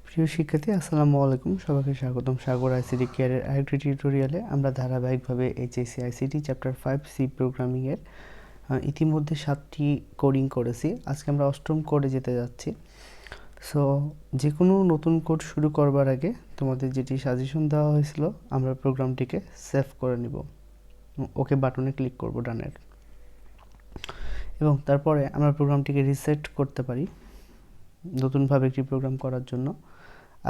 প্রিয় শিক্ষার্থী, আসসালামু আলাইকুম। সবাইকে স্বাগতম সাগর আইসিটি কেয়ারের আরেকটি টিউটোরিয়ালে। আমরা ধারাবাহিকভাবে এইচএসসি আইসিটি চ্যাপ্টার 5 সি প্রোগ্রামিংয়ের ইতিমধ্যে 7টি কোডিং করেছি। আজকে আমরা 8ম কোডে যেতে যাচ্ছি। সো যে কোনো নতুন কোড শুরু করবার আগে তোমাদের যেটি সাজেশন দেওয়া হয়েছিল, আমরা প্রোগ্রামটিকে সেভ করে নিব। ওকে বাটনে ক্লিক করব ডানের, এবং তারপরে আমরা প্রোগ্রামটিকে রিসেট করতে পারি নতুনভাবে একটি প্রোগ্রাম করার জন্য।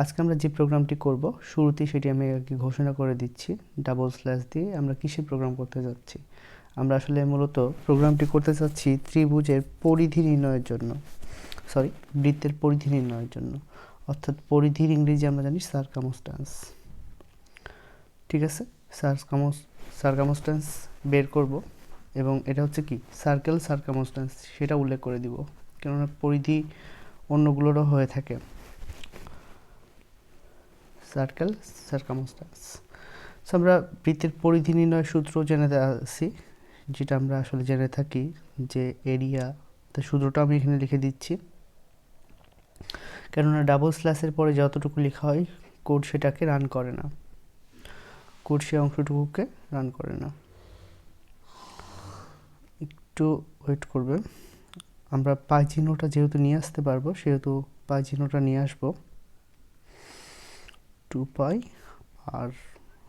আজকে আমরা যে প্রোগ্রামটি করব, শুরুতেই সেটি আমি আগে ঘোষণা করে দিচ্ছি ডাবল স্ল্যাশ দিয়ে। আমরা কিসের প্রোগ্রাম করতে যাচ্ছি? আমরা আসলে মূলত প্রোগ্রামটি করতে চাচ্ছি ত্রিভুজের পরিধি নির্ণয়ের জন্য, বৃত্তের পরিধি নির্ণয়ের জন্য। অর্থাৎ পরিধির ইংরেজি আমরা জানি সার্কামস্ট্যান্স। ঠিক আছে, সার্কামস্ট্যান্স বের করব, এবং এটা হচ্ছে কি সার্কেল সার্কামস্ট্যান্স সেটা উল্লেখ করে দিব, কেননা পরিধি অন্যগুলোরও হয়ে থাকে। Circle circumstance. সো আমরা বৃত্তের পরিধি নির্ণয়ের সূত্র জেনে আছি, যেটা আমরা আসলে জেনে থাকি যে এরিয়া। তার সূত্রটা আমি এখানে লিখে দিচ্ছি, কেননা ডাবল স্ল্যাশের পরে যতটুকু লেখা হয় কোড সেটাকে রান করে না, কোড সে অংশটুকুকে রান করে না। একটু ওয়েট করবে, আমরা পাই চিহ্নটা যেহেতু নিয়ে আসতে পারবো সেহেতু পাই চিহ্নটা নিয়ে আসবো। 2 পাই আর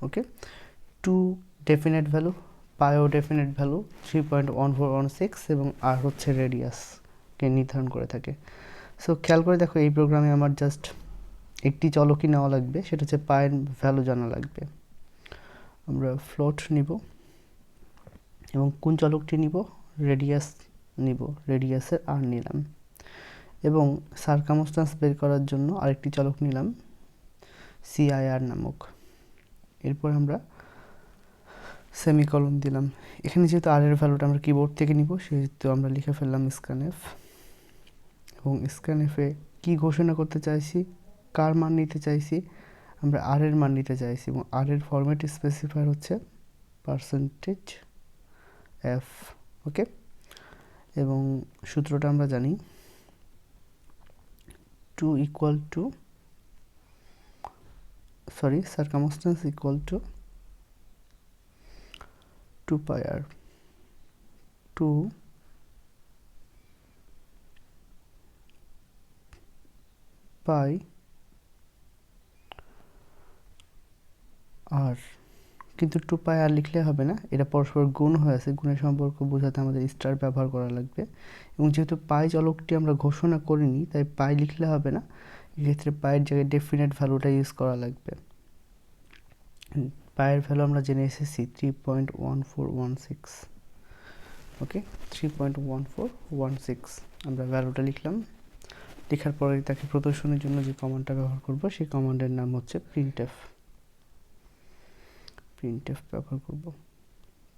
ওকে 2 ডেফিনেট ভ্যালু, পাইও ডেফিনেট ভ্যালু 3.1416, এবং আর হচ্ছে রেডিয়াসকে নির্ধারণ করে থাকে। সো খেয়াল করে দেখো, এই প্রোগ্রামে আমার জাস্ট একটি চলকই নেওয়া লাগবে, সেটা হচ্ছে পায়ের ভ্যালু জানা লাগবে। আমরা ফ্লোট নিব, এবং কোন চলকটি নিব? রেডিয়াস নিব, রেডিয়াসের আর নিলাম, এবং সার্কামস্ট্যান্স বের করার জন্য আরেকটি চলক নিলাম CIR নামক। এরপর আমরা সেমিকলন দিলাম। এখানে যেহেতু আর এর ভ্যালুটা আমরা কিবোর্ড থেকে নিব, সেহেতু আমরা লিখে ফেললাম স্ক্যানএফ, এবং স্ক্যানএফে কি ঘোষণা করতে চাইছি, কার মান নিতে চাইছি? আমরা আর এর মান নিতে চাইছি, এবং আর এর ফরম্যাট স্পেসিফায়ার হচ্ছে %f। ওকে, এবং সূত্রটা আমরা জানি 2 equal to circumstance equal to 2 পাই আর। 2 পাই আর, কিন্তু 2 পাই আর লিখলে হবে না, এটা পরস্পর গুণ হয়ে আছে। গুণের সম্পর্ক বোঝাতে আমাদের স্টার ব্যবহার করা লাগবে, এবং যেহেতু পাই চলকটি আমরা ঘোষণা করিনি তাই পাই লিখলে হবে না। এক্ষেত্রে পায়ের জায়গায় ডেফিনেট ভ্যালুটা ইউজ করা লাগবে। পায়ের ভ্যালু আমরা জেনে এসেছি 3.1416। ওকে, 3.1416 আমরা ভ্যালুটা লিখলাম। লেখার পরে তাকে প্রদর্শনের জন্য যে কমান্ডটা ব্যবহার করব, সেই কমান্ডের নাম হচ্ছে প্রিন্টএফ ব্যবহার করব।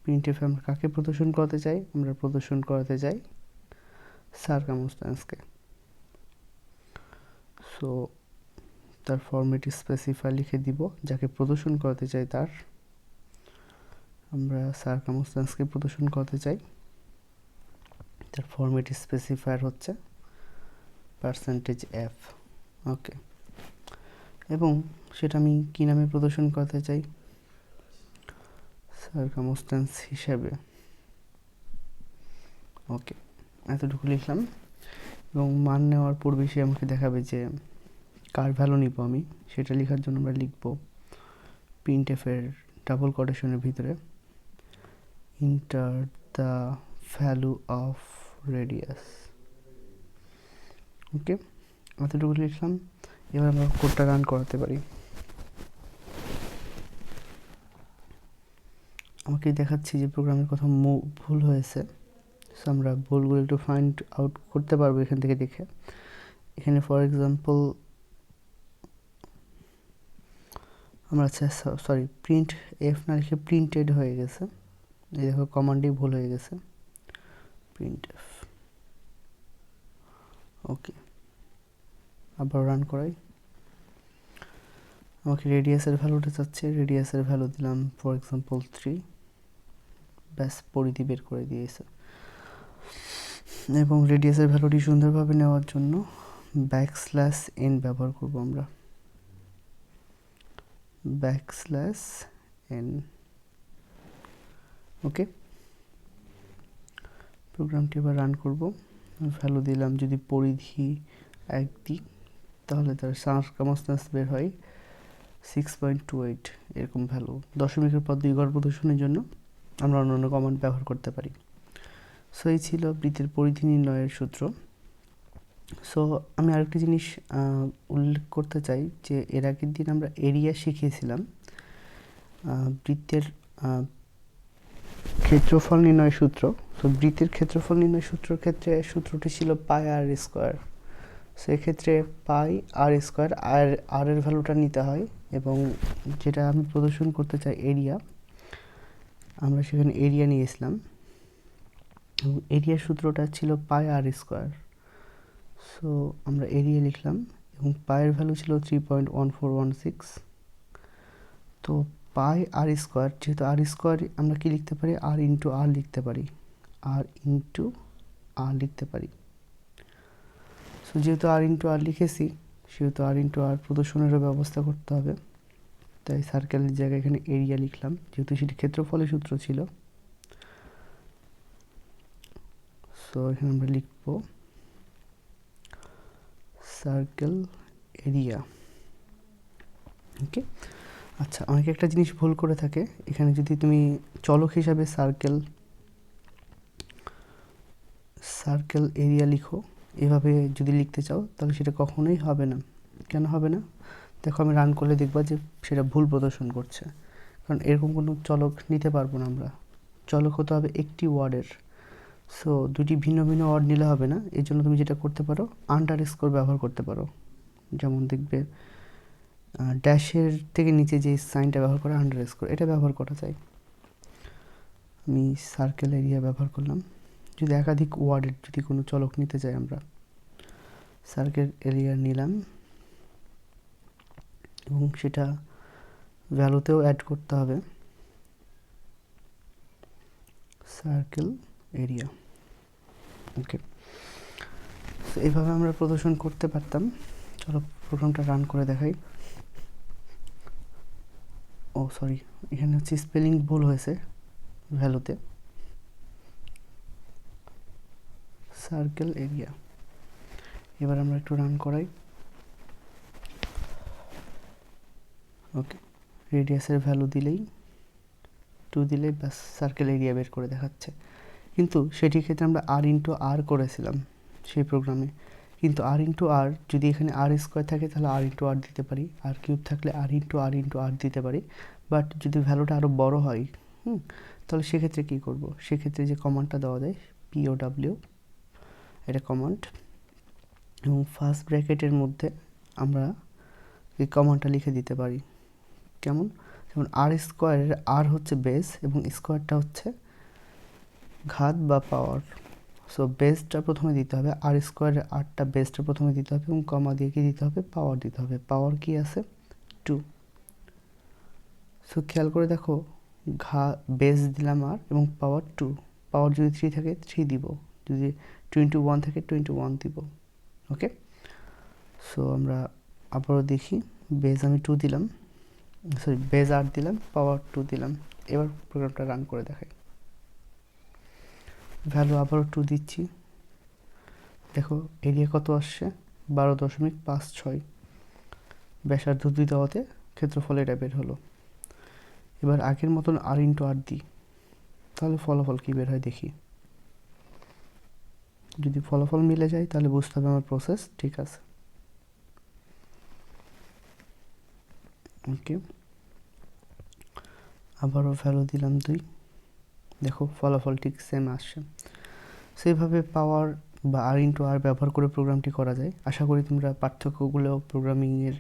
প্রিন্টএফে আমরা কাকে প্রদর্শন করতে চাই? আমরা প্রদর্শন করতে চাই সার্কামস্ট্যান্সকে। সো তার ফরম্যাট স্পেসিফাই লিখে দিব, যাকে প্রদর্শন করতে চাই তার। আমরা সার্কামস্ট্যান্সকে প্রদর্শন করতে চাই, তার ফরম্যাট স্পেসিফায়ার হচ্ছে %f। ওকে, এবং সেটা আমি কি নামে প্রদর্শন করতে চাই? সার্কামস্ট্যান্স হিসেবে। ওকে, এতটুকু লিখলাম, এবং মান নেওয়ার পূর্বে সে আমাকে দেখাবে যে কার ভ্যালু নিব আমি। সেটা লেখার জন্য আমরা লিখব প্রিন্টএফের ডাবল কোটেশনের ভিতরে enter the value of radius. Okay, এতটুকু লিখলাম। এবার আমরা কোডটা রান করাতে পারি। আমাকে দেখাচ্ছি যে প্রোগ্রামের কথা ভুল হয়েছে। সো আমরা ভুলগুলো একটু ফাইন্ড আউট করতে পারবো এখান থেকে দেখে। এখানে ফর এক্সাম্পল আমরা প্রিন্ট এফ না লিখে প্রিন্টেড হয়ে গেছে। এই দেখো, কমান্ডই ভুল হয়ে গেছে, প্রিন্ট এফ। ওকে, আবার রান করাই। আমাকে রেডিয়াসের ভ্যালুটা চাচ্ছে, রেডিয়াসের ভ্যালু দিলাম ফর এক্সাম্পল 3। ব্যাস, পরিধি বের করে দিয়েছে। এবং রেডিয়াসের ভ্যালুটি সুন্দরভাবে নেওয়ার জন্য \n ব্যবহার করব আমরা। \n। ওকে, প্রোগ্রামটি এবার রান করব। ভ্যালু দিলাম, যদি পরিধি 1 দিই তাহলে তার সার্কামস্ট্যান্স বের হয় 6.28 এরকম ভ্যালু। দশমিকের পর 2 ঘর প্রদর্শনের জন্য আমরা অন্যান্য কমান্ড ব্যবহার করতে পারি। সো এই ছিল বৃত্তের পরিধি নির্ণয়ের সূত্র। সো আমি আরেকটি জিনিস উল্লেখ করতে চাই যে এর আগের দিন আমরা এরিয়া শিখিয়েছিলাম। বৃত্তের ক্ষেত্রফল নির্ণয় সূত্র। তো বৃত্তের ক্ষেত্রফল নির্ণয় সূত্রের ক্ষেত্রে সূত্রটি ছিল পাই আর স্কোয়ার। সেক্ষেত্রে পাই আর স্কোয়ার, আর এর ভ্যালুটা নিতে হয়, এবং যেটা আমি প্রদর্শন করতে চাই এরিয়া, আমরা সেখানে এরিয়া নিয়েছিলাম এবং এরিয়ার সূত্রটা ছিল পাই আর স্কোয়ার। সো আমরা এরিয়া লিখলাম এবং পায়ের ভ্যালু ছিল 3.1416। তো পাই আর স্কোয়ার, যেহেতু আর স্কোয়ার আমরা কি লিখতে পারি, আর ইন্টু আর লিখতে পারি, আর ইন্টু আর লিখতে পারি। সো যেহেতু আর ইন্টু আর লিখেছি, সেহেতু আর ইন্টু আর প্রদর্শনেরও ব্যবস্থা করতে হবে, তাই সার্কেলের জায়গায় এখানে এরিয়া লিখলাম, যেহেতু সেটি ক্ষেত্রফলের সূত্র ছিল। সো এখানে আমরা লিখব সার্কেল এরিয়া। ওকে, আচ্ছা, অনেকে একটা জিনিস ভুল করে থাকে, এখানে যদি তুমি চলক হিসাবে সার্কেল এরিয়া লিখো, এভাবে যদি লিখতে চাও তাহলে সেটা কখনোই হবে না। কেন হবে না? দেখো, আমি রান করলে দেখবা যে সেটা ভুল প্রদর্শন করছে, কারণ এরকম কোনো চলক নিতে পারবো না আমরা। চলক হতে হবে একটি ওয়ার্ডের। সো দুটি ভিন্ন ভিন্ন ওয়ার্ড নিলে হবে না। এই জন্য তুমি যেটা করতে পারো, আন্ডারস্কোর ব্যবহার করতে পারো। যেমন দেখবে ড্যাশের থেকে নিচে যে সাইনটা ব্যবহার করে আন্ডারস্কোর, এটা ব্যবহার করা যায়। আমি সার্কেল এরিয়া ব্যবহার করলাম। যদি একাধিক ওয়ার্ডের যদি কোনো চলক নিতে চাই, আমরা সার্কেল এরিয়া নিলাম এবং সেটা ভ্যালুতেও অ্যাড করতে হবে সার্কেল এরিয়া। ওকে, তো এইভাবে আমরা প্রদর্শন করতে পারতাম। চলো প্রোগ্রামটা রান করে দেখাই। ও সরি, এখানে হচ্ছে স্পেলিং ভুল হয়েছে ভ্যালুতে। Circle area. এবার আমরা একটু রান করাই। ওকে, রেডিয়াসের ভ্যালু দিলেই 2 দিলেই ব্যাস সার্কেল এরিয়া বের করে দেখাচ্ছে। কিন্তু সেটির ক্ষেত্রে আমরা আর ইন্টু আর করেছিলাম সেই প্রোগ্রামে, কিন্তু আর ইন্টু আর যদি এখানে আর স্কোয়ার থাকে তাহলে আর ইন্টু আর দিতে পারি, আর কিউব থাকলে আর ইন্টু আর দিতে পারি। বাট যদি ভ্যালুটা আরও বড় হয়, তাহলে সেক্ষেত্রে কী করব? সেক্ষেত্রে যে কমান্ডটা দেওয়া যায় POW, এটা কমান্ড, এবং ফার্স্ট ব্র্যাকেটের মধ্যে আমরা এই কমান্ডটা লিখে দিতে পারি। কেমন? যেমন আর স্কোয়ারের আর হচ্ছে বেস এবং স্কোয়ারটা হচ্ছে ঘাত বা পাওয়ার। সো বেসটা প্রথমে দিতে হবে, আর স্কোয়ারের আরটা বেসটা প্রথমে দিতে হবে এবং কমা দিয়ে কি দিতে হবে? পাওয়ার দিতে হবে। পাওয়ার কি আছে? 2। সো খেয়াল করে দেখো, বেস দিলাম আর এবং পাওয়ার 2। পাওয়ার যদি 3 থাকে 3 দিব, যদি 21 থাকে 21 দিব। ওকে, সো আমরা আবারও দেখি, বেস আমি 2 দিলাম, সরি বেস 8 দিলাম, পাওয়ার 2 দিলাম। এবার প্রোগ্রামটা রান করে দেখাই। ভ্যালু আবারও 2 দিচ্ছি। দেখো এরিয়া কত আসছে? 12.56। ব্যাসার্ধ 2 দেওয়াতে ক্ষেত্রফল এটা বের হলো। এবার আগের মতন আর ইন্টু আর দিই, তাহলে ফলাফল কী বের হয় দেখি। যদি ফলাফল মিলে যায় তাহলে বুঝতে হবে আমার প্রসেস ঠিক আছে। ওকে, আবারও ভ্যালু দিলাম 2, দেখো ফলাফল ঠিক সেম আসছে। সেইভাবে পাওয়ার বা আর ইন্টু আর ব্যবহার করে প্রোগ্রামটি করা যায়। আশা করি তোমরা পার্থক্যগুলো, প্রোগ্রামিংয়ের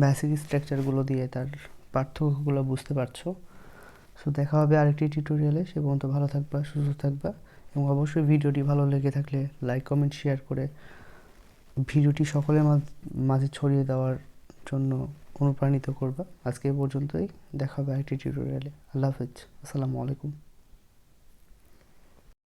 বেসিক স্ট্রাকচারগুলো দিয়ে তার পার্থক্যগুলো বুঝতে পারছো। সো দেখা হবে আরেকটি টিউটোরিয়ালে। সে পর্যন্ত ভালো থাকবা, সুস্থ থাকবা, এবং অবশ্যই ভিডিওটি ভালো লেগে থাকলে লাইক, কমেন্ট, শেয়ার করে ভিডিওটি সকলের মাঝে ছড়িয়ে দেওয়ার জন্য অনুপ্রাণিত করবা। আজকে এই পর্যন্তই, দেখা হবে আরেকটি টিউটোরিয়ালে। আল্লাহ হাফেজ, আসসালামু আলাইকুম।